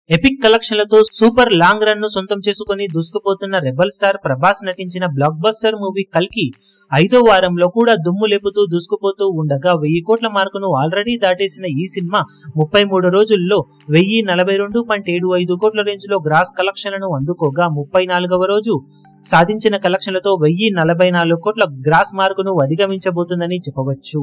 Epic కలెక్షన్లతో super long run ను సొంతం చేసుకుని దూసుకుపోతున్న రెబల్ స్టార్ ప్రభాస్ నటించిన బ్లాక్ బస్టర్ మూవీ కల్కి 5వ వారంలో కూడా దుమ్ము లేపుతూ దూసుకుపోతూ ఉండగా 1000 కోట్ల మార్కును ఆల్రెడీ దాటేసిన ఈ సినిమా 33 రోజుల్లో 1042.75 కోట్ల రేంజ్ లో గ్రాస్ కలెక్షన్లను అందుకోగా 34వ రోజు సాధించిన కలెక్షన్లతో 1044 కోట్ల గ్రాస్ మార్కును అధిగమించబోతుందని చెప్పవచ్చు.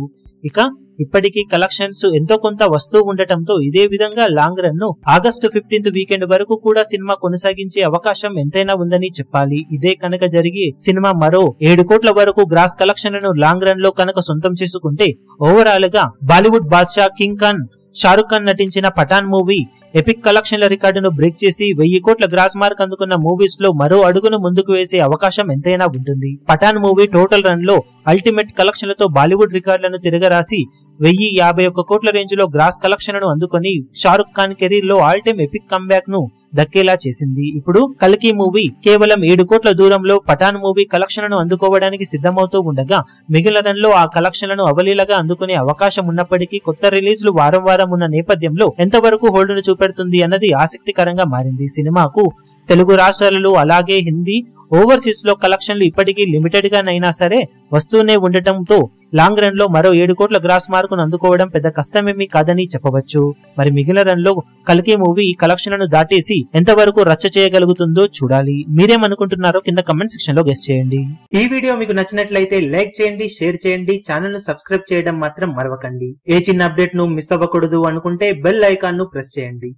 ఇక ఇప్పటికీ కలెక్షన్స్ ఎంతో కొంత వస్తూ ఉండటంతో ఇదే విధంగా లాంగ్ రన్ ను ఆగస్టు 15th వీకెండ్ వరకు కూడా సినిమా కొనసాగించే అవకాశం ఎంతైనా ఉందని చెప్పాలి. ఇదే కనుక జరిగి సినిమా మరో 7 కోట్ల వరకు గ్రాస్ కలెక్షన్లను లాంగ్ రన్ లో కనుక సొంతం చేసుకుంటే ఓవరాల్ గా బాలీవుడ్ బాద్షా కింగ్ ఖాన్ షారుఖ్ ఖాన్ నటించిన పఠాన్ మూవీ ఎపిక్ కలెక్షన్ల రికార్డును బ్రేక్ చేసి 1000 కోట్ల గ్రాస్ మార్క్ అందుకున్న మూవీస్ లో మరో అడుగును ముందుకు వేసే అవకాశం ఎంతైనా ఉంటుంది. పఠాన్ మూవీ టోటల్ రన్ లో అల్టిమేట్ కలెక్షన్లతో బాలీవుడ్ రికార్డులను తిరగరాసి 1051 కోట్ల రేంజ్ లో గ్రాస్ కలెక్షన్లను అందుకుని షారుఖ్ ఖాన్ కెరీర్ లో ఆల్ టైమ్ ఎపిక్ కంబ్యాక్ ను దక్కేలా చేసింది. ఇప్పుడు కల్కి మూవీ కేవలం 7 కోట్ల దూరంలో పఠాన్ మూవీ కలెక్షన్లను అందుకోవడానికి సిద్ధమవుతూ ఉండగా మిగిలిన రన్ లో ఆ కలెక్షన్లను అవలీలగా అందుకునే అవకాశం ఉన్నప్పటికీ కొత్త రిలీజ్లు వారం వారం ఉన్న నేపథ్యంలో ఎంతవరకు హోల్డ్ ను చూపెడుతుంది అన్నది ఆసక్తికరంగా మారింది. సినిమాకు తెలుగు రాష్ట్రాలలో అలాగే హిందీ ఓవర్సీస్ లో కలెక్షన్లు ఇప్పటికీ లిమిటెడ్ గానైనా సరే వస్తూనే ఉండటంతో లాంగ్ రన్ లో మరో 7 కోట్ల గ్రాస్ మార్కును అందుకోవడం పెద్ద కష్టమేమీ కాదని చెప్పవచ్చు. మరి మిగిలిన రన్ లో కల్కి మూవీ ఈ కలెక్షన్లను దాటేసి ఎంతవరకు రచ్చ చేయగలుగుతుందో చూడాలి. మీరేమనుకుంటున్నారో కింద కమెంట్ సెక్షన్ లో గెస్ చేయండి. ఈ వీడియో మీకు నచ్చినట్లయితే లైక్ చేయండి, షేర్ చేయండి, ఛానల్ ను సబ్స్క్రైబ్ చేయడం మాత్రం మరవకండి. ఏ చిన్న అప్డేట్ ను మిస్ అవ్వకూడదు అనుకుంటే బెల్ ఐకాన్ ను ప్రెస్ చేయండి.